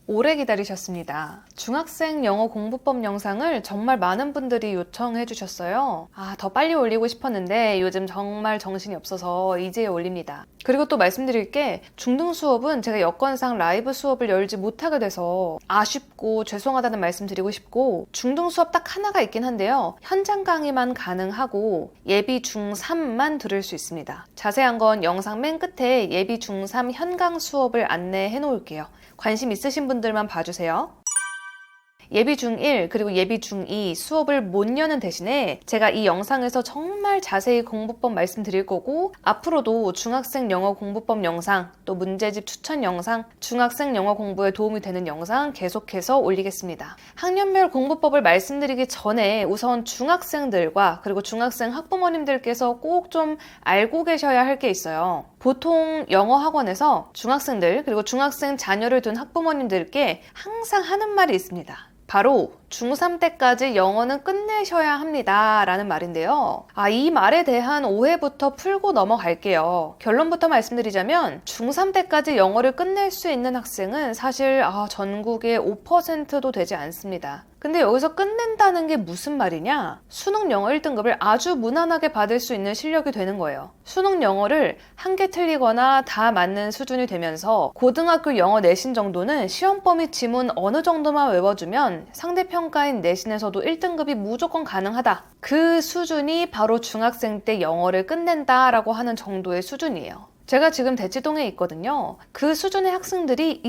오래 기다리셨습니다. 중학생 영어 공부법 영상을 정말 많은 분들이 요청해 주셨어요. 더 빨리 올리고 싶었는데 요즘 정말 정신이 없어서 이제 올립니다. 그리고 또 말씀드릴 게 중등 수업은 제가 여건상 라이브 수업을 열지 못하게 돼서 아쉽고 죄송하다는 말씀 드리고 싶고, 중등 수업 딱 하나가 있긴 한데요. 현장 강의만 가능하고 예비 중3만 들을 수 있습니다. 자세한 건 영상 맨 끝에 예비 중3 현강 수업을 안내해 놓을게요. 관심 있으신 분들만 봐주세요. 예비 중1 그리고 예비 중2 수업을 못 여는 대신에 제가 이 영상에서 정말 자세히 공부법 말씀드릴 거고, 앞으로도 중학생 영어 공부법 영상, 또 문제집 추천 영상, 중학생 영어 공부에 도움이 되는 영상 계속해서 올리겠습니다. 학년별 공부법을 말씀드리기 전에 우선 중학생들과 그리고 중학생 학부모님들께서 꼭 좀 알고 계셔야 할 게 있어요. 보통 영어 학원에서 중학생들 그리고 중학생 자녀를 둔 학부모님들께 항상 하는 말이 있습니다. 바로 중3 때까지 영어는 끝내셔야 합니다 라는 말인데요. 이 말에 대한 오해부터 풀고 넘어갈게요. 결론부터 말씀드리자면 중3 때까지 영어를 끝낼 수 있는 학생은 사실 전국에 5%도 되지 않습니다. 근데 여기서 끝낸다는 게 무슨 말이냐? 수능 영어 1등급을 아주 무난하게 받을 수 있는 실력이 되는 거예요. 수능 영어를 한 개 틀리거나 다 맞는 수준이 되면서 고등학교 영어 내신 정도는 시험 범위 지문 어느 정도만 외워주면 상대평가인 내신에서도 1등급이 무조건 가능하다. 그 수준이 바로 중학생 때 영어를 끝낸다라고 하는 정도의 수준이에요. 제가 지금 대치동에 있거든요. 그 수준의 학생들이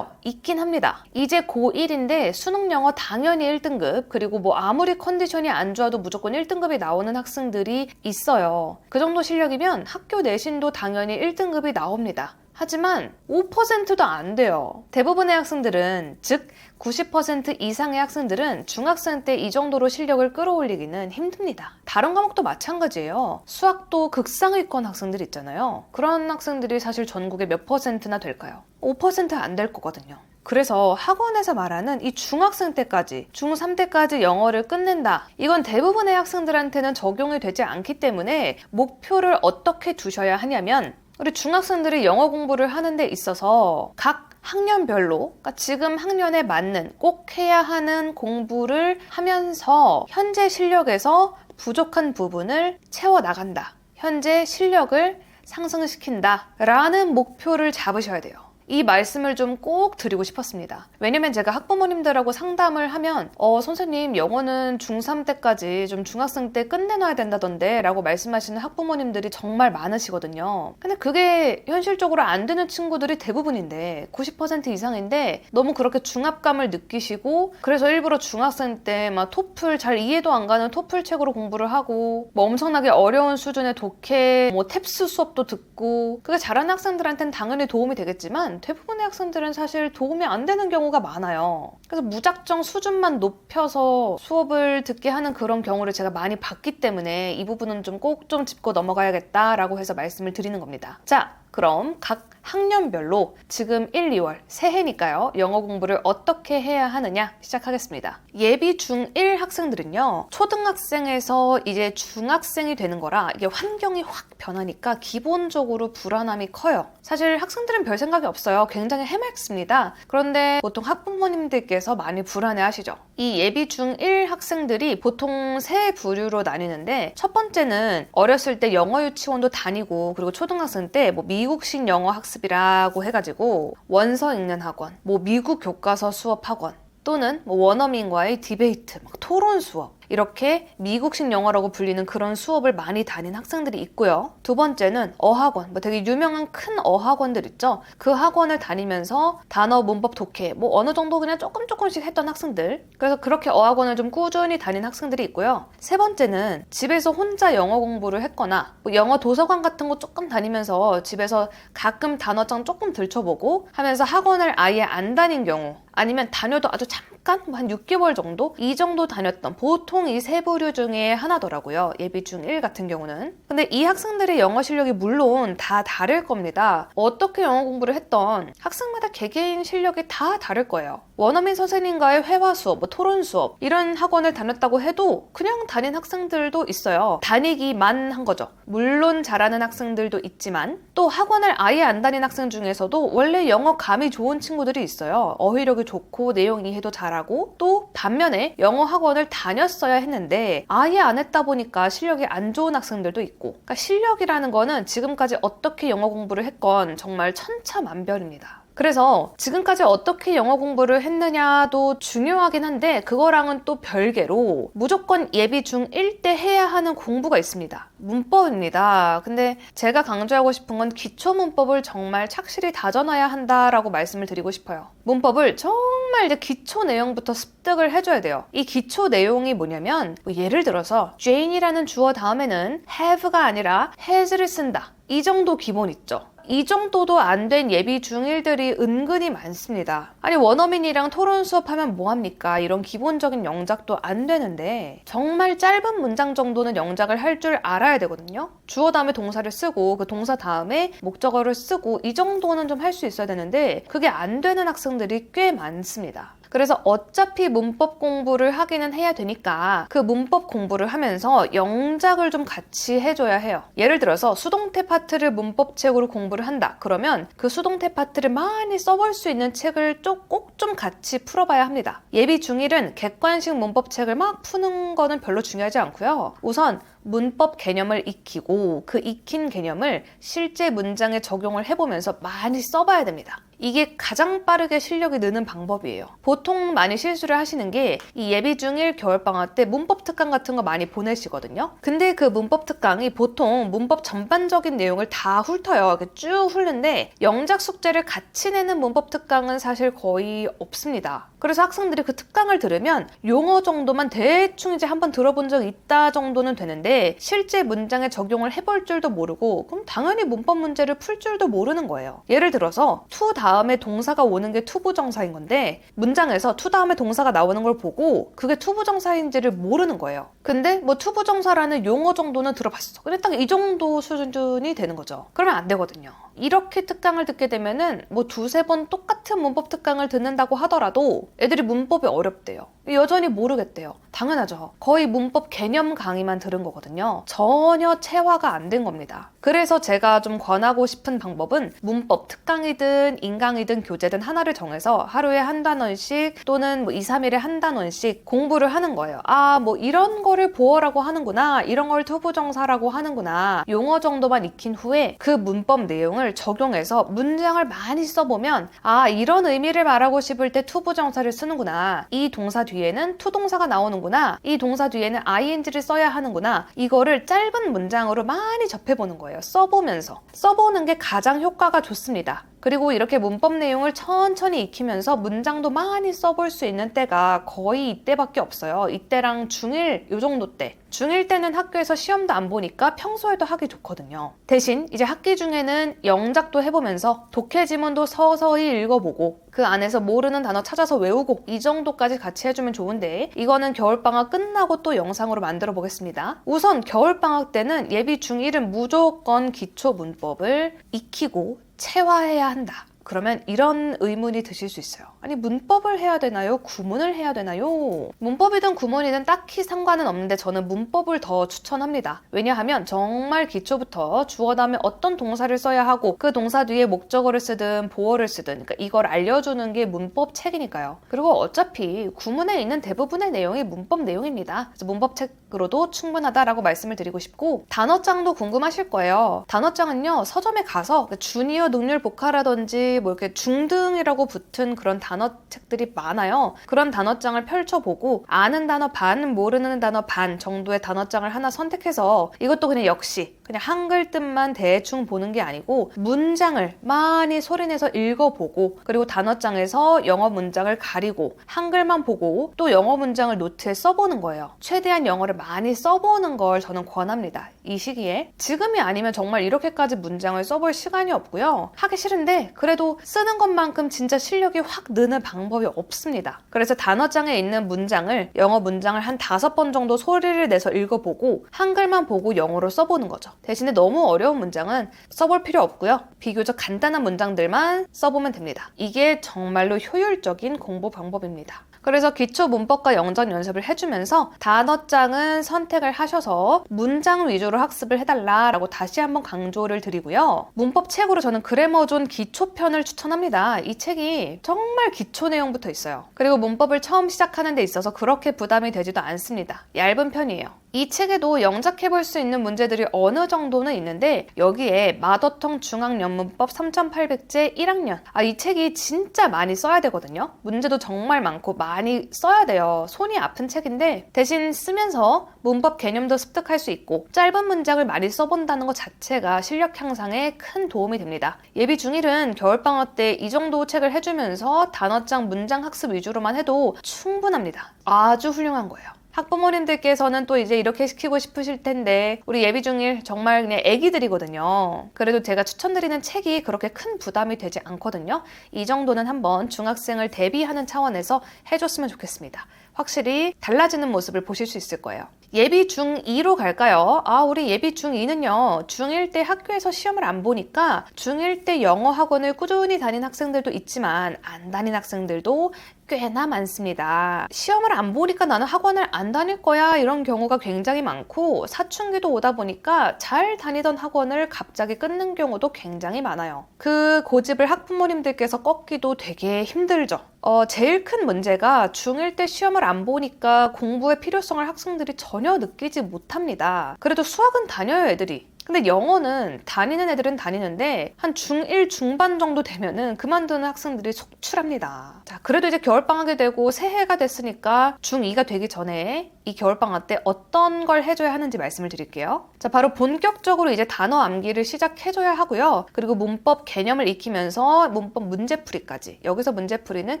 있긴 합니다. 이제 고1인데 수능 영어 당연히 1등급, 그리고 아무리 컨디션이 안 좋아도 무조건 1등급이 나오는 학생들이 있어요. 그 정도 실력이면 학교 내신도 당연히 1등급이 나옵니다. 하지만 5%도 안 돼요. 대부분의 학생들은, 즉 90% 이상의 학생들은 중학생 때 이 정도로 실력을 끌어올리기는 힘듭니다. 다른 과목도 마찬가지예요. 수학도 극상위권 학생들 있잖아요. 그런 학생들이 사실 전국에 몇 %나 될까요? 5% 안 될 거거든요. 그래서 학원에서 말하는 이 중학생 때까지, 중3 때까지 영어를 끝낸다. 이건 대부분의 학생들한테는 적용이 되지 않기 때문에 목표를 어떻게 두셔야 하냐면, 우리 중학생들이 영어 공부를 하는 데 있어서 각 학년별로, 그러니까 지금 학년에 맞는 꼭 해야 하는 공부를 하면서 현재 실력에서 부족한 부분을 채워나간다. 현재 실력을 상승시킨다 라는 목표를 잡으셔야 돼요. 이 말씀을 좀 꼭 드리고 싶었습니다. 왜냐면 제가 학부모님들하고 상담을 하면 선생님 영어는 중3 때까지 좀 중학생 때 끝내놔야 된다던데 라고 말씀하시는 학부모님들이 정말 많으시거든요. 근데 그게 현실적으로 안 되는 친구들이 대부분인데 90% 이상인데, 너무 그렇게 중압감을 느끼시고 그래서 일부러 중학생 때 토플 잘 이해도 안 가는 토플 책으로 공부를 하고 엄청나게 어려운 수준의 독해, 탭스 수업도 듣고, 그게 잘하는 학생들한테는 당연히 도움이 되겠지만 대부분의 학생들은 사실 도움이 안 되는 경우가 많아요. 그래서 무작정 수준만 높여서 수업을 듣게 하는 그런 경우를 제가 많이 봤기 때문에 이 부분은 좀 꼭 좀 짚고 넘어가야겠다라고 해서 말씀을 드리는 겁니다. 자, 그럼 각 학년별로 지금 1, 2월 새해니까요. 영어 공부를 어떻게 해야 하느냐 시작하겠습니다. 예비 중1 학생들은요. 초등학생에서 이제 중학생이 되는 거라 이게 환경이 확 변하니까 기본적으로 불안함이 커요. 사실 학생들은 별 생각이 없어요. 굉장히 해맑습니다. 그런데 보통 학부모님들께서 많이 불안해하시죠. 이 예비 중1 학생들이 보통 세 부류로 나뉘는데, 첫 번째는 어렸을 때 영어 유치원도 다니고, 그리고 초등학생 때 미국식 영어 학습이라고 해가지고 원서 읽는 학원, 미국 교과서 수업 학원, 또는 원어민과의 디베이트, 토론 수업, 이렇게 미국식 영어라고 불리는 그런 수업을 많이 다닌 학생들이 있고요. 두 번째는 어학원, 되게 유명한 큰 어학원들 있죠. 그 학원을 다니면서 단어, 문법, 독해 어느 정도 그냥 조금씩 했던 학생들, 그래서 그렇게 어학원을 좀 꾸준히 다닌 학생들이 있고요. 세 번째는 집에서 혼자 영어 공부를 했거나 영어 도서관 같은 거 조금 다니면서 집에서 가끔 단어장 조금 들춰보고 하면서 학원을 아예 안 다닌 경우, 아니면 다녀도 아주 잠깐 한 6개월 정도? 이 정도 다녔 다녔던 보통 이 세 부류 중에 하나더라고요. 예비 중1 같은 경우는. 근데 이 학생들의 영어 실력이 물론 다 다를 겁니다. 어떻게 영어 공부를 했던 학생마다 개개인 실력이 다 다를 거예요. 원어민 선생님과의 회화 수업, 토론 수업 이런 학원을 다녔다고 해도 그냥 다닌 학생들도 있어요. 다니기만 한 거죠. 물론 잘하는 학생들도 있지만 또 학원을 아예 안 다닌 학생 중에서도 원래 영어 감이 좋은 친구들이 있어요. 어휘력이 좋고 내용 이해도 잘하고 또 반면에 영어 학원을 다녔어야 했는데 아예 안 했다 보니까 실력이 안 좋은 학생들도 있고, 그러니까 실력이라는 거는 지금까지 어떻게 영어 공부를 했건 정말 천차만별입니다. 그래서 지금까지 어떻게 영어 공부를 했느냐도 중요하긴 한데 그거랑은 또 별개로 무조건 예비 중1 때 해야 하는 공부가 있습니다. 문법입니다. 근데 제가 강조하고 싶은 건 기초 문법을 정말 착실히 다져놔야 한다라고 말씀을 드리고 싶어요. 문법을 정말 이제 기초 내용부터 습득을 해줘야 돼요. 이 기초 내용이 뭐냐면 예를 들어서 Jane이라는 주어 다음에는 have가 아니라 has를 쓴다. 이 정도 기본 있죠. 이 정도도 안 된 예비 중1들이 은근히 많습니다. 아니 원어민이랑 토론 수업하면 뭐합니까? 이런 기본적인 영작도 안 되는데 정말 짧은 문장 정도는 영작을 할 줄 알아야 되거든요. 주어 다음에 동사를 쓰고 그 동사 다음에 목적어를 쓰고 이 정도는 좀 할 수 있어야 되는데 그게 안 되는 학생들이 꽤 많습니다. 그래서 어차피 문법 공부를 하기는 해야 되니까 그 문법 공부를 하면서 영작을 좀 같이 해줘야 해요. 예를 들어서 수동태 파트를 문법책으로 공부를 한다. 그러면 그 수동태 파트를 많이 써볼 수 있는 책을 꼭 좀 같이 풀어봐야 합니다. 예비 중1은 객관식 문법책을 막 푸는 거는 별로 중요하지 않고요. 우선 문법 개념을 익히고 그 익힌 개념을 실제 문장에 적용을 해보면서 많이 써봐야 됩니다. 이게 가장 빠르게 실력이 느는 방법이에요. 보통 많이 실수를 하시는 게 이 예비 중1 겨울방학 때 문법 특강 같은 거 많이 보내시거든요. 근데 그 문법 특강이 보통 문법 전반적인 내용을 다 훑어요. 이렇게 쭉 훑는데 영작 숙제를 같이 내는 문법 특강은 사실 거의 없습니다. 그래서 학생들이 그 특강을 들으면 용어 정도만 대충 이제 한번 들어본 적 있다 정도는 되는데 실제 문장에 적용을 해볼 줄도 모르고 그럼 당연히 문법 문제를 풀 줄도 모르는 거예요. 예를 들어서 to 다음에 동사가 오는 게 투부정사인 건데 문장에서 to 다음에 동사가 나오는 걸 보고 그게 투부정사인지를 모르는 거예요. 근데 뭐 투부정사라는 용어 정도는 들어봤어. 근데 딱 이 정도 수준이 되는 거죠. 그러면 안 되거든요. 이렇게 특강을 듣게 되면은 뭐 두세 번 똑같은 문법 특강을 듣는다고 하더라도 애들이 문법이 어렵대요. 여전히 모르겠대요. 당연하죠. 거의 문법 개념 강의만 들은 거거든요. 전혀 체화가 안 된 겁니다. 그래서 제가 좀 권하고 싶은 방법은 문법 특강이든 인강이든 교재든 하나를 정해서 하루에 한 단원씩 또는 뭐 2, 3일에 한 단원씩 공부를 하는 거예요. 아, 뭐 이런 거를 보어라고 하는구나. 이런 걸 투부정사라고 하는구나. 용어 정도만 익힌 후에 그 문법 내용을 적용해서 문장을 많이 써보면 아, 이런 의미를 말하고 싶을 때 투부정사를 쓰는구나. 이 동사 뒤에는 투동사가 나오는구나. 이 동사 뒤에는 ing를 써야 하는구나. 이거를 짧은 문장으로 많이 접해보는 거예요. 써보면서. 써보는 게 가장 효과가 좋습니다. 그리고 이렇게 문법 내용을 천천히 익히면서 문장도 많이 써볼 수 있는 때가 거의 이때밖에 없어요. 이때랑 중1 요 정도 때. 중1 때는 학교에서 시험도 안 보니까 평소에도 하기 좋거든요. 대신 이제 학기 중에는 영작도 해보면서 독해 지문도 서서히 읽어보고 그 안에서 모르는 단어 찾아서 외우고 이 정도까지 같이 해주면 좋은데 이거는 겨울방학 끝나고 또 영상으로 만들어 보겠습니다. 우선 겨울방학 때는 예비 중1은 무조건 기초 문법을 익히고 체화해야 한다. 그러면 이런 의문이 드실 수 있어요. 아니 문법을 해야 되나요? 구문을 해야 되나요? 문법이든 구문이든 딱히 상관은 없는데 저는 문법을 더 추천합니다. 왜냐하면 정말 기초부터 주어 다음에 어떤 동사를 써야 하고 그 동사 뒤에 목적어를 쓰든 보어를 쓰든 그러니까 이걸 알려주는 게 문법 책이니까요. 그리고 어차피 구문에 있는 대부분의 내용이 문법 내용입니다. 그래서 문법 책으로도 충분하다라고 말씀을 드리고 싶고 단어장도 궁금하실 거예요. 단어장은요 서점에 가서 주니어 능률 복화라든지 뭐 이렇게 중등이라고 붙은 그런 단어책들이 많아요. 그런 단어장을 펼쳐보고 아는 단어 반, 모르는 단어 반 정도의 단어장을 하나 선택해서 이것도 그냥 역시 그냥 한글 뜻만 대충 보는 게 아니고 문장을 많이 소리내서 읽어보고 그리고 단어장에서 영어 문장을 가리고 한글만 보고 또 영어 문장을 노트에 써보는 거예요. 최대한 영어를 많이 써보는 걸 저는 권합니다. 이 시기에. 지금이 아니면 정말 이렇게까지 문장을 써볼 시간이 없고요. 하기 싫은데 그래도 쓰는 것만큼 진짜 실력이 확 느는 방법이 없습니다. 그래서 단어장에 있는 문장을 영어 문장을 한 5번 정도 소리를 내서 읽어보고 한글만 보고 영어로 써보는 거죠. 대신에 너무 어려운 문장은 써볼 필요 없고요. 비교적 간단한 문장들만 써보면 됩니다. 이게 정말로 효율적인 공부 방법입니다. 그래서 기초 문법과 영전 연습을 해주면서 단어장은 선택을 하셔서 문장 위주로 학습을 해달라라고 다시 한번 강조를 드리고요. 문법 책으로 저는 그래머존 기초편을 추천합니다. 이 책이 정말 기초 내용부터 있어요. 그리고 문법을 처음 시작하는 데 있어서 그렇게 부담이 되지도 않습니다. 얇은 편이에요. 이 책에도 영작해볼 수 있는 문제들이 어느 정도는 있는데 여기에 마더텅 중앙연문법 3800제 1학년 이 책이 진짜 많이 써야 되거든요. 문제도 정말 많고 많이 써야 돼요. 손이 아픈 책인데 대신 쓰면서 문법 개념도 습득할 수 있고 짧은 문장을 많이 써본다는 것 자체가 실력 향상에 큰 도움이 됩니다. 예비 중1은 겨울방학 때 이 정도 책을 해주면서 단어장 문장 학습 위주로만 해도 충분합니다. 아주 훌륭한 거예요. 학부모님들께서는 또 이제 이렇게 시키고 싶으실 텐데 우리 예비 중1 정말 그냥 애기들이거든요. 그래도 제가 추천드리는 책이 그렇게 큰 부담이 되지 않거든요. 이 정도는 한번 중학생을 대비하는 차원에서 해줬으면 좋겠습니다. 확실히 달라지는 모습을 보실 수 있을 거예요. 예비 중2로 갈까요? 우리 예비 중2는요. 중1 때 학교에서 시험을 안 보니까 중1 때 영어 학원을 꾸준히 다닌 학생들도 있지만 안 다닌 학생들도 꽤나 많습니다. 시험을 안 보니까 나는 학원을 안 다닐 거야 이런 경우가 굉장히 많고 사춘기도 오다 보니까 잘 다니던 학원을 갑자기 끊는 경우도 굉장히 많아요. 그 고집을 학부모님들께서 꺾기도 되게 힘들죠. 제일 큰 문제가 중1 때 시험을 안 보니까 공부의 필요성을 학생들이 전혀 느끼지 못합니다. 그래도 수학은 다녀요, 애들이. 근데 영어는 다니는 애들은 다니는데 한 중1 중반 정도 되면은 그만두는 학생들이 속출합니다. 자, 그래도 이제 겨울방학이 되고 새해가 됐으니까 중2가 되기 전에 이 겨울방학 때 어떤 걸 해줘야 하는지 말씀을 드릴게요. 자, 바로 본격적으로 이제 단어 암기를 시작해줘야 하고요. 그리고 문법 개념을 익히면서 문법 문제풀이까지. 여기서 문제풀이는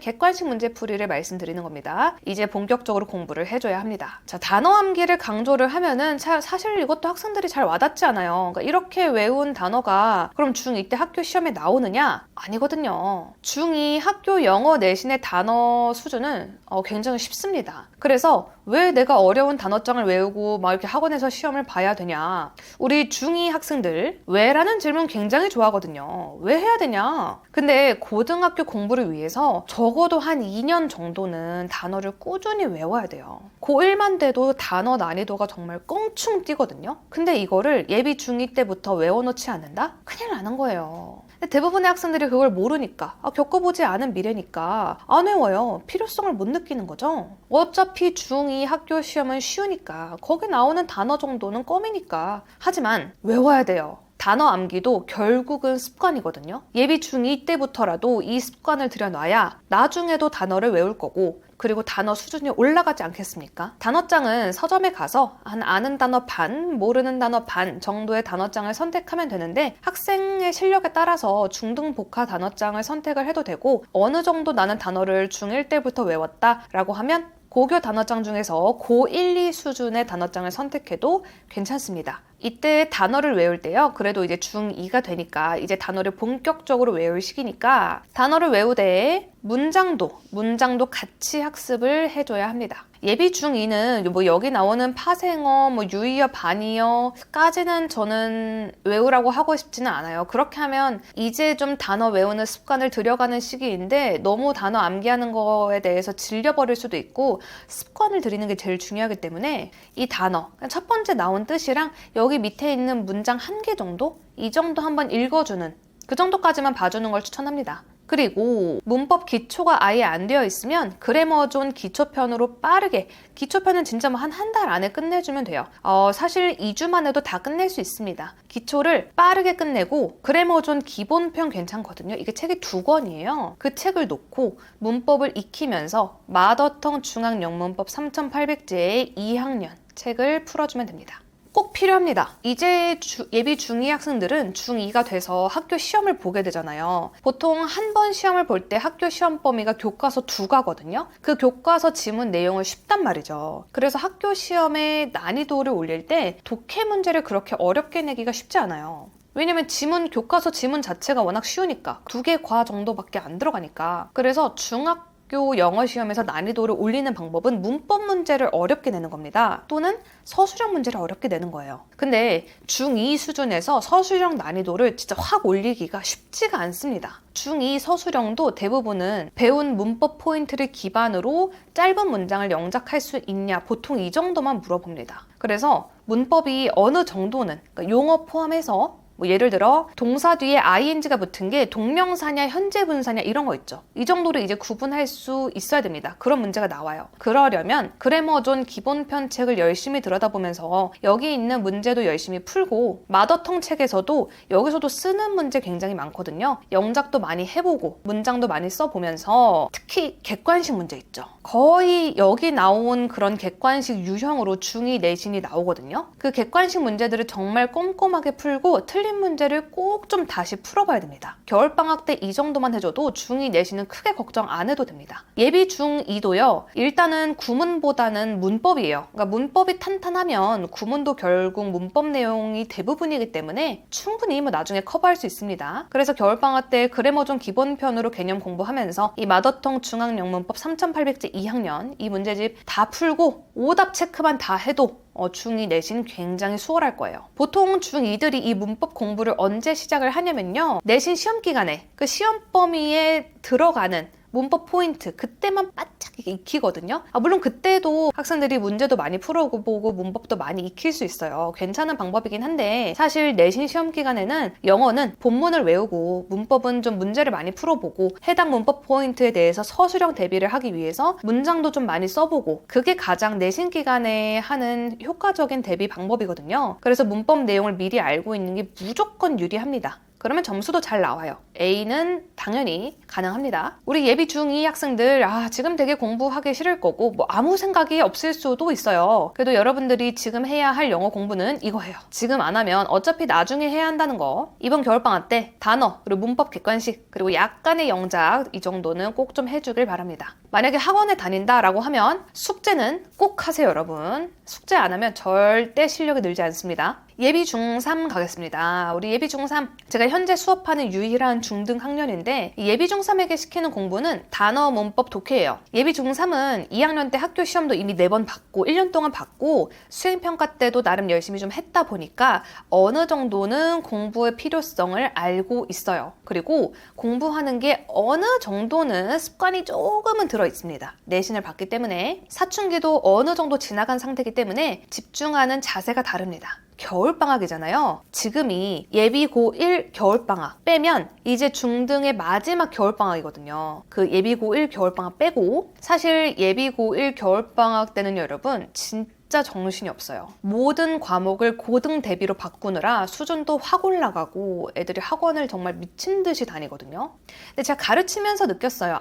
객관식 문제풀이를 말씀드리는 겁니다. 이제 본격적으로 공부를 해줘야 합니다. 자, 단어 암기를 강조를 하면은 사실 이것도 학생들이 잘 와닿지 않아요. 그러니까 이렇게 외운 단어가 그럼 중2 때 학교 시험에 나오느냐? 아니거든요. 중2 학교 영어 내신의 단어 수준은 굉장히 쉽습니다. 그래서 왜 내가 어려운 단어장을 외우고 막 이렇게 학원에서 시험을 봐야 되냐? 우리 중2 학생들 왜라는 질문 굉장히 좋아하거든요. 왜 해야 되냐? 근데 고등학교 공부를 위해서 적어도 한 2년 정도는 단어를 꾸준히 외워야 돼요. 고1만 돼도 단어 난이도가 정말 껑충 뛰거든요. 근데 이거를 예비 중2 때부터 외워놓지 않는다? 큰일 나는 거예요. 대부분의 학생들이 그걸 모르니까 겪어보지 않은 미래니까 안 외워요. 필요성을 못 느끼는 거죠. 어차피 중2 학교 시험은 쉬우니까 거기 나오는 단어 정도는 껌이니까 하지만 외워야 돼요. 단어 암기도 결국은 습관이거든요. 예비 중2 때부터라도 이 습관을 들여놔야 나중에도 단어를 외울 거고 그리고 단어 수준이 올라가지 않겠습니까? 단어장은 서점에 가서 한 아는 단어 반, 모르는 단어 반 정도의 단어장을 선택하면 되는데 학생의 실력에 따라서 중등복화 단어장을 선택을 해도 되고 어느 정도 나는 단어를 중1 때부터 외웠다라고 하면 고교 단어장 중에서 고1, 2 수준의 단어장을 선택해도 괜찮습니다. 이때 단어를 외울 때요. 그래도 이제 중2가 되니까 이제 단어를 본격적으로 외울 시기니까 단어를 외우되 문장도 같이 학습을 해줘야 합니다. 예비 중2는 뭐 여기 나오는 파생어, 뭐 유의어, 반의어까지는 저는 외우라고 하고 싶지는 않아요. 그렇게 하면 이제 좀 단어 외우는 습관을 들여가는 시기인데 너무 단어 암기하는 거에 대해서 질려버릴 수도 있고 습관을 들이는 게 제일 중요하기 때문에 이 단어, 첫 번째 나온 뜻이랑 여기 밑에 있는 문장 1개 정도? 이 정도 한번 읽어주는 그 정도까지만 봐주는 걸 추천합니다. 그리고 문법 기초가 아예 안 되어 있으면 그래머존 기초편으로 빠르게 기초편은 진짜 뭐 한 달 안에 끝내주면 돼요. 사실 2주만 해도 다 끝낼 수 있습니다. 기초를 빠르게 끝내고 그래머존 기본편 괜찮거든요. 이게 책이 2권이에요. 그 책을 놓고 문법을 익히면서 마더텅 중앙영문법 3800제의 2학년 책을 풀어주면 됩니다. 꼭 필요합니다. 이제 예비 중2 학생들은 중2가 돼서 학교 시험을 보게 되잖아요. 보통 한 번 시험을 볼 때 학교 시험 범위가 교과서 2과거든요. 그 교과서 지문 내용을 쉽단 말이죠. 그래서 학교 시험의 난이도를 올릴 때 독해 문제를 그렇게 어렵게 내기가 쉽지 않아요. 왜냐면 교과서 지문 자체가 워낙 쉬우니까 2개 과 정도밖에 안 들어가니까. 그래서 중학교 영어 시험에서 난이도를 올리는 방법은 문법 문제를 어렵게 내는 겁니다. 또는 서술형 문제를 어렵게 내는 거예요. 근데 중2 수준에서 서술형 난이도를 진짜 확 올리기가 쉽지가 않습니다. 중2 서술형도 대부분은 배운 문법 포인트를 기반으로 짧은 문장을 영작할 수 있냐, 보통 이 정도만 물어봅니다. 그래서 문법이 어느 정도는, 그러니까 용어 포함해서 예를 들어 동사 뒤에 ing가 붙은 게 동명사냐 현재 분사냐 이런 거 있죠. 이 정도로 이제 구분할 수 있어야 됩니다. 그런 문제가 나와요. 그러려면 그래머존 기본 편책을 열심히 들여다보면서 여기 있는 문제도 열심히 풀고 마더텅 책에서도 여기서도 쓰는 문제 굉장히 많거든요. 영작도 많이 해보고 문장도 많이 써보면서 특히 객관식 문제 있죠. 거의 여기 나온 그런 객관식 유형으로 중2 내신이 나오거든요. 그 객관식 문제들을 정말 꼼꼼하게 풀고 틀린 문제를 꼭 좀 다시 풀어봐야 됩니다. 겨울방학 때 이 정도만 해줘도 중2 내신은 크게 걱정 안 해도 됩니다. 예비 중2도요. 일단은 구문보다는 문법이에요. 그러니까 문법이 탄탄하면 구문도 결국 문법 내용이 대부분이기 때문에 충분히 나중에 커버할 수 있습니다. 그래서 겨울방학 때 그래머존 기본편으로 개념 공부하면서 이 마더텅 중학영문법 3800제 2학년 이 문제집 다 풀고 오답 체크만 다 해도 중2 내신 굉장히 수월할 거예요. 보통 중2들이 이 문법 공부를 언제 시작을 하냐면요. 내신 시험 기간에 그 시험 범위에 들어가는 문법 포인트 그때만 바짝 익히거든요. 물론 그때도 학생들이 문제도 많이 풀어보고 문법도 많이 익힐 수 있어요. 괜찮은 방법이긴 한데 사실 내신 시험 기간에는 영어는 본문을 외우고 문법은 좀 문제를 많이 풀어보고 해당 문법 포인트에 대해서 서술형 대비를 하기 위해서 문장도 좀 많이 써보고 그게 가장 내신 기간에 하는 효과적인 대비 방법이거든요. 그래서 문법 내용을 미리 알고 있는 게 무조건 유리합니다. 그러면 점수도 잘 나와요. A는 당연히 가능합니다. 우리 예비 중2 학생들 지금 되게 공부하기 싫을 거고 아무 생각이 없을 수도 있어요. 그래도 여러분들이 지금 해야 할 영어 공부는 이거예요. 지금 안 하면 어차피 나중에 해야 한다는 거. 이번 겨울방학 때 단어, 그리고 문법 객관식, 그리고 약간의 영작 이 정도는 꼭 좀 해주길 바랍니다. 만약에 학원에 다닌다라고 하면 숙제는 꼭 하세요, 여러분. 숙제 안 하면 절대 실력이 늘지 않습니다. 예비 중3 가겠습니다. 우리 예비 중3, 제가 현재 수업하는 유일한 중등 학년인데 예비 중3에게 시키는 공부는 단어, 문법, 독해예요. 예비 중3은 2학년 때 학교 시험도 이미 4번 봤고 1년 동안 봤고 수행평가 때도 나름 열심히 좀 했다 보니까 어느 정도는 공부의 필요성을 알고 있어요. 그리고 공부하는 게 어느 정도는 습관이 조금은 들어있습니다. 내신을 봤기 때문에 사춘기도 어느 정도 지나간 상태이기 때문에 집중하는 자세가 다릅니다. 겨울방학이잖아요. 지금이 예비 고1 겨울방학 빼면 이제 중등의 마지막 겨울방학이거든요. 그 예비 고1 겨울방학 빼고 사실 예비 고1 겨울방학 때는 여러분 진짜 정신이 없어요. 모든 과목을 고등 대비로 바꾸느라 수준도 확 올라가고 애들이 학원을 정말 미친 듯이 다니거든요. 근데 제가 가르치면서 느꼈어요.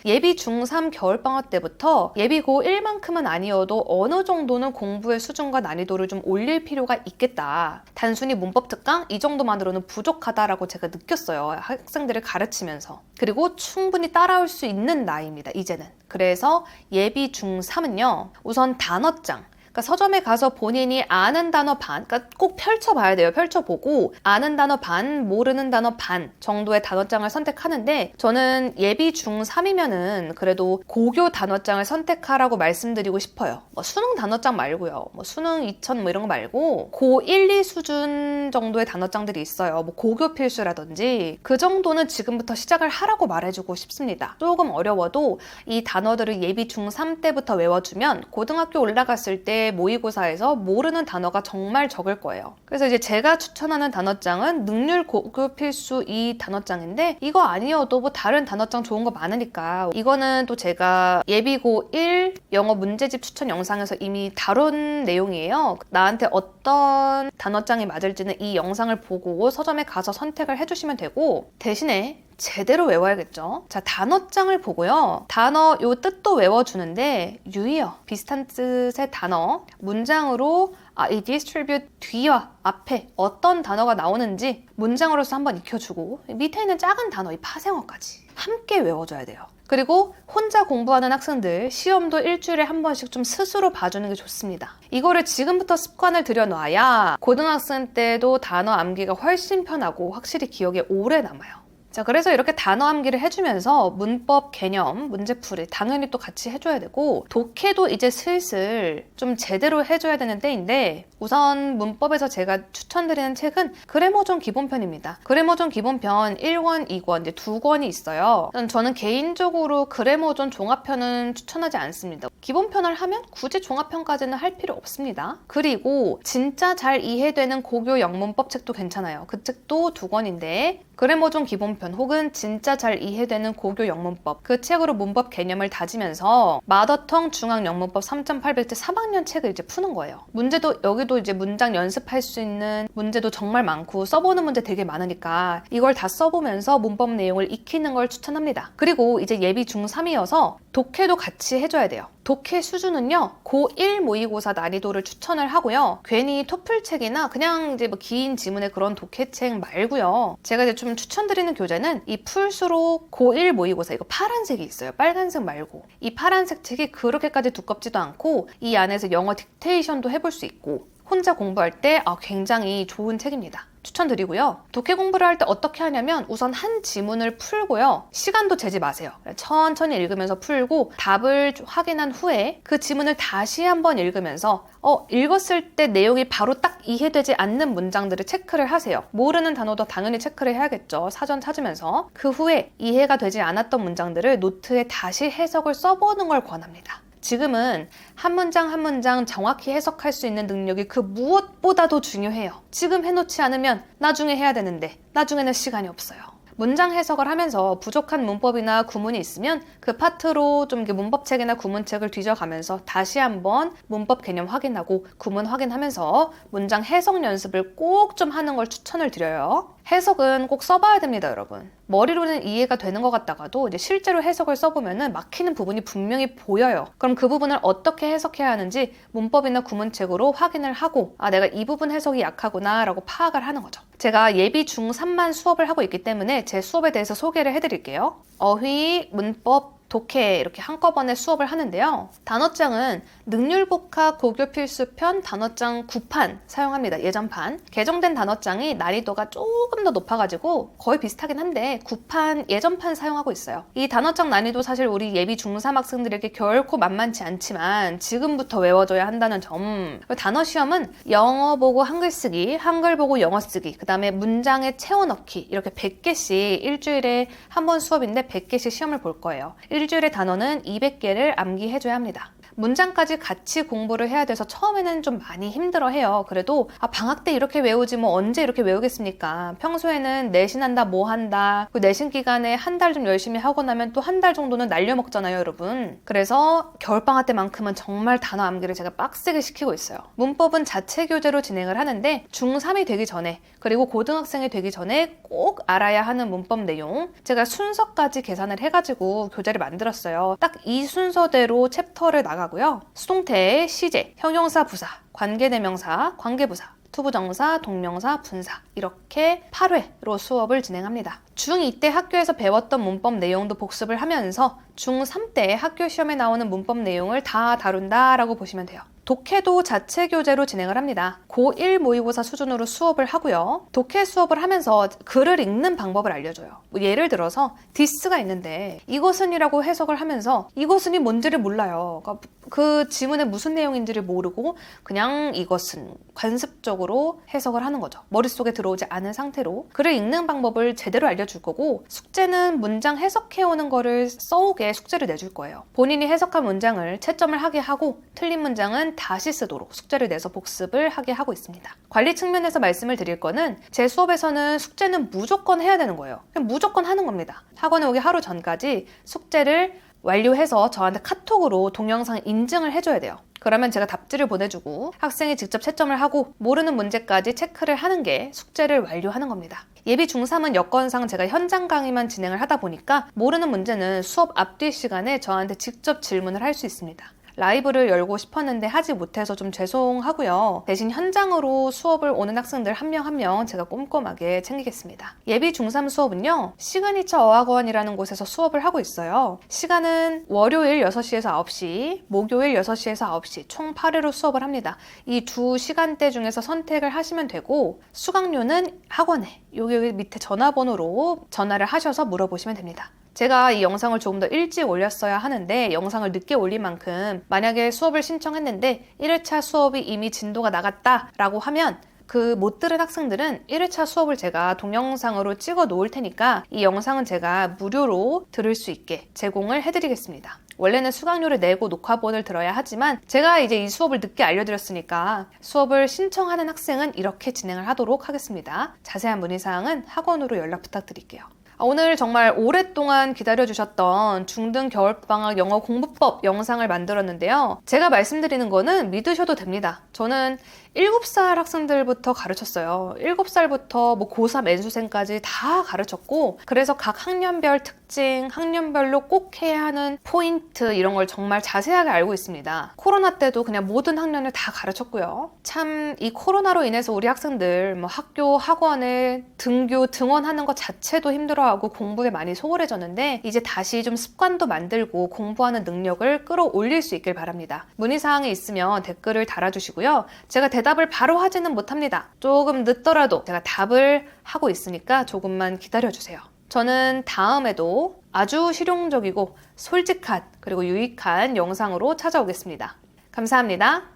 예비 중3 겨울방학 때부터 예비 고1만큼은 아니어도 어느 정도는 공부의 수준과 난이도를 좀 올릴 필요가 있겠다. 단순히 문법 특강 이 정도만으로는 부족하다라고 제가 느꼈어요. 학생들을 가르치면서. 그리고 충분히 따라올 수 있는 나이입니다. 이제는. 그래서 예비 중3은요. 우선 단어장. 그러니까 서점에 가서 본인이 아는 단어 반, 그러니까 꼭 펼쳐봐야 돼요. 펼쳐보고 아는 단어 반, 모르는 단어 반 정도의 단어장을 선택하는데 저는 예비 중3이면은 그래도 고교 단어장을 선택하라고 말씀드리고 싶어요. 수능 단어장 말고요. 수능 2000 이런 거 말고 고1, 2 수준 정도의 단어장들이 있어요. 고교 필수라든지 그 정도는 지금부터 시작을 하라고 말해주고 싶습니다. 조금 어려워도 이 단어들을 예비 중3 때부터 외워주면 고등학교 올라갔을 때 모의고사에서 모르는 단어가 정말 적을 거예요. 그래서 이제 제가 추천하는 단어장은 능률 고교 필수 이 단어장인데 이거 아니어도 다른 단어장 좋은 거 많으니까 이거는 또 제가 예비 고1 영어 문제집 추천 영상에서 이미 다룬 내용이에요. 나한테 어떤 단어장이 맞을지는 이 영상을 보고 서점에 가서 선택을 해주시면 되고 대신에 제대로 외워야겠죠. 자, 단어장을 보고요. 단어 요 뜻도 외워주는데 유의어, 비슷한 뜻의 단어, 문장으로 이 distribute 뒤와 앞에 어떤 단어가 나오는지 문장으로서 한번 익혀주고 밑에 있는 작은 단어, 이 파생어까지 함께 외워줘야 돼요. 그리고 혼자 공부하는 학생들 시험도 일주일에 한 번씩 좀 스스로 봐주는 게 좋습니다. 이거를 지금부터 습관을 들여놔야 고등학생 때도 단어 암기가 훨씬 편하고 확실히 기억에 오래 남아요. 자, 그래서 이렇게 단어 암기를 해주면서 문법, 개념, 문제풀이 당연히 또 같이 해줘야 되고 독해도 이제 슬슬 좀 제대로 해줘야 되는 때인데 우선 문법에서 제가 추천드리는 책은 그래머존 기본편입니다. 그래머존 기본편 1권, 2권 이제 2권이 있어요. 저는 개인적으로 그래머존 종합편은 추천하지 않습니다. 기본편을 하면 굳이 종합편까지는 할 필요 없습니다. 그리고 진짜 잘 이해되는 고교 영문법 책도 괜찮아요. 그 책도 2권인데 그래머존 기본편 혹은 진짜 잘 이해되는 고교 영문법 그 책으로 문법 개념을 다지면서 마더텅 중앙 영문법 3.800트 3학년 책을 이제 푸는 거예요. 문제도 여기도 이제 문장 연습할 수 있는 문제도 정말 많고 써보는 문제 되게 많으니까 이걸 다 써보면서 문법 내용을 익히는 걸 추천합니다. 그리고 이제 예비 중3이어서 독해도 같이 해줘야 돼요. 독해 수준은요 고1 모의고사 난이도를 추천을 하고요. 괜히 토플 책이나 그냥 이제 뭐 긴 지문의 그런 독해책 말고요. 제가 이제 좀 추천드리는 교재는 이 풀수록 고1 모의고사 이거 파란색이 있어요. 빨간색 말고 이 파란색 책이 그렇게까지 두껍지도 않고 이 안에서 영어 딕테이션도 해볼 수 있고 혼자 공부할 때 굉장히 좋은 책입니다. 추천드리고요. 독해 공부를 할 때 어떻게 하냐면 우선 한 지문을 풀고요. 시간도 재지 마세요. 천천히 읽으면서 풀고 답을 확인한 후에 그 지문을 다시 한번 읽으면서 읽었을 때 내용이 바로 딱 이해되지 않는 문장들을 체크를 하세요. 모르는 단어도 당연히 체크를 해야겠죠. 사전 찾으면서. 그 후에 이해가 되지 않았던 문장들을 노트에 다시 해석을 써보는 걸 권합니다. 지금은 한 문장 한 문장 정확히 해석할 수 있는 능력이 그 무엇보다도 중요해요. 지금 해놓지 않으면 나중에 해야 되는데 나중에는 시간이 없어요. 문장 해석을 하면서 부족한 문법이나 구문이 있으면 그 파트로 좀 문법책이나 구문책을 뒤져가면서 다시 한번 문법 개념 확인하고 구문 확인하면서 문장 해석 연습을 꼭 좀 하는 걸 추천을 드려요. 해석은 꼭 써봐야 됩니다, 여러분. 머리로는 이해가 되는 것 같다가도 이제 실제로 해석을 써보면은 막히는 부분이 분명히 보여요. 그럼 그 부분을 어떻게 해석해야 하는지 문법이나 구문책으로 확인을 하고 내가 이 부분 해석이 약하구나 라고 파악을 하는 거죠. 제가 예비 중3만 수업을 하고 있기 때문에 제 수업에 대해서 소개를 해드릴게요. 어휘, 문법, 독해 이렇게 한꺼번에 수업을 하는데요. 단어장은 능률복합 고교 필수편 단어장 9판 사용합니다. 예전판. 개정된 단어장이 난이도가 조금 더 높아가지고 거의 비슷하긴 한데 9판 예전판 사용하고 있어요. 이 단어장 난이도 사실 우리 예비 중3 학생들에게 결코 만만치 않지만 지금부터 외워줘야 한다는 점. 단어 시험은 영어 보고 한글 쓰기, 한글 보고 영어 쓰기, 그 다음에 문장에 채워 넣기 이렇게 100개씩 일주일에 한 번 수업인데 100개씩 시험을 볼 거예요. 일주일에 단어는 200개를 암기해줘야 합니다. 문장까지 같이 공부를 해야 돼서 처음에는 좀 많이 힘들어해요. 그래도 방학 때 이렇게 외우지 뭐 언제 이렇게 외우겠습니까? 평소에는 내신한다 뭐 한다 그 내신 기간에 한 달 좀 열심히 하고 나면 또 한 달 정도는 날려먹잖아요, 여러분. 그래서 겨울방학 때만큼은 정말 단어 암기를 제가 빡세게 시키고 있어요. 문법은 자체 교재로 진행을 하는데 중3이 되기 전에 그리고 고등학생이 되기 전에 꼭 알아야 하는 문법 내용 제가 순서까지 계산을 해가지고 교재를 만들었어요. 딱 이 순서대로 챕터를 나가고요. 수동태, 시제, 형용사, 부사, 관계대명사, 관계부사, 투부정사, 동명사, 분사 이렇게 8회로 수업을 진행합니다. 중2 때 학교에서 배웠던 문법 내용도 복습을 하면서 중3 때 학교 시험에 나오는 문법 내용을 다 다룬다라고 보시면 돼요. 독해도 자체 교재로 진행을 합니다. 고1 모의고사 수준으로 수업을 하고요. 독해 수업을 하면서 글을 읽는 방법을 알려줘요. 예를 들어서 디스가 있는데 이것은이라고 해석을 하면서 이것은이 뭔지를 몰라요. 그러니까 그 지문에 무슨 내용인지를 모르고 그냥 이것은 관습적으로 해석을 하는 거죠. 머릿속에 들어오지 않은 상태로 글을 읽는 방법을 제대로 알려줄 거고 숙제는 문장 해석해오는 거를 써오게 숙제를 내줄 거예요. 본인이 해석한 문장을 채점을 하게 하고 틀린 문장은 다시 쓰도록 숙제를 내서 복습을 하게 하고 있습니다. 관리 측면에서 말씀을 드릴 거는 제 수업에서는 숙제는 무조건 해야 되는 거예요. 그냥 무조건 하는 겁니다. 학원에 오기 하루 전까지 숙제를 완료해서 저한테 카톡으로 동영상 인증을 해줘야 돼요. 그러면 제가 답지를 보내주고 학생이 직접 채점을 하고 모르는 문제까지 체크를 하는 게 숙제를 완료하는 겁니다. 예비 중3은 여건상 제가 현장 강의만 진행을 하다 보니까 모르는 문제는 수업 앞뒤 시간에 저한테 직접 질문을 할 수 있습니다. 라이브를 열고 싶었는데 하지 못해서 좀 죄송하고요. 대신 현장으로 수업을 오는 학생들 한 명 한 명 제가 꼼꼼하게 챙기겠습니다. 예비 중3 수업은요, 시그니처 어학원이라는 곳에서 수업을 하고 있어요. 시간은 월요일 6시에서 9시, 목요일 6시에서 9시 총 8회로 수업을 합니다. 이 두 시간대 중에서 선택을 하시면 되고 수강료는 학원에 여기 밑에 전화번호로 전화를 하셔서 물어보시면 됩니다. 제가 이 영상을 조금 더 일찍 올렸어야 하는데 영상을 늦게 올린 만큼 만약에 수업을 신청했는데 1회차 수업이 이미 진도가 나갔다라고 하면 그 못 들은 학생들은 1회차 수업을 제가 동영상으로 찍어 놓을 테니까 이 영상은 제가 무료로 들을 수 있게 제공을 해드리겠습니다. 원래는 수강료를 내고 녹화본을 들어야 하지만 제가 이제 이 수업을 늦게 알려드렸으니까 수업을 신청하는 학생은 이렇게 진행을 하도록 하겠습니다. 자세한 문의사항은 학원으로 연락 부탁드릴게요. 오늘 정말 오랫동안 기다려주셨던 중등 겨울방학 영어 공부법 영상을 만들었는데요. 제가 말씀드리는 거는 믿으셔도 됩니다. 저는 7살 학생들부터 가르쳤어요. 7살부터 고3 N수생까지 다 가르쳤고, 그래서 각 학년별 특징, 학년별로 꼭 해야 하는 포인트 이런 걸 정말 자세하게 알고 있습니다. 코로나 때도 그냥 모든 학년을 다 가르쳤고요. 참 이 코로나로 인해서 우리 학생들 학교, 학원에 등교, 등원하는 것 자체도 힘들어하고 공부에 많이 소홀해졌는데 이제 다시 좀 습관도 만들고 공부하는 능력을 끌어올릴 수 있길 바랍니다. 문의사항이 있으면 댓글을 달아주시고요. 제가 대답을 바로 하지는 못합니다. 조금 늦더라도 제가 답을 하고 있으니까 조금만 기다려주세요. 저는 다음에도 아주 실용적이고 솔직한 그리고 유익한 영상으로 찾아오겠습니다. 감사합니다.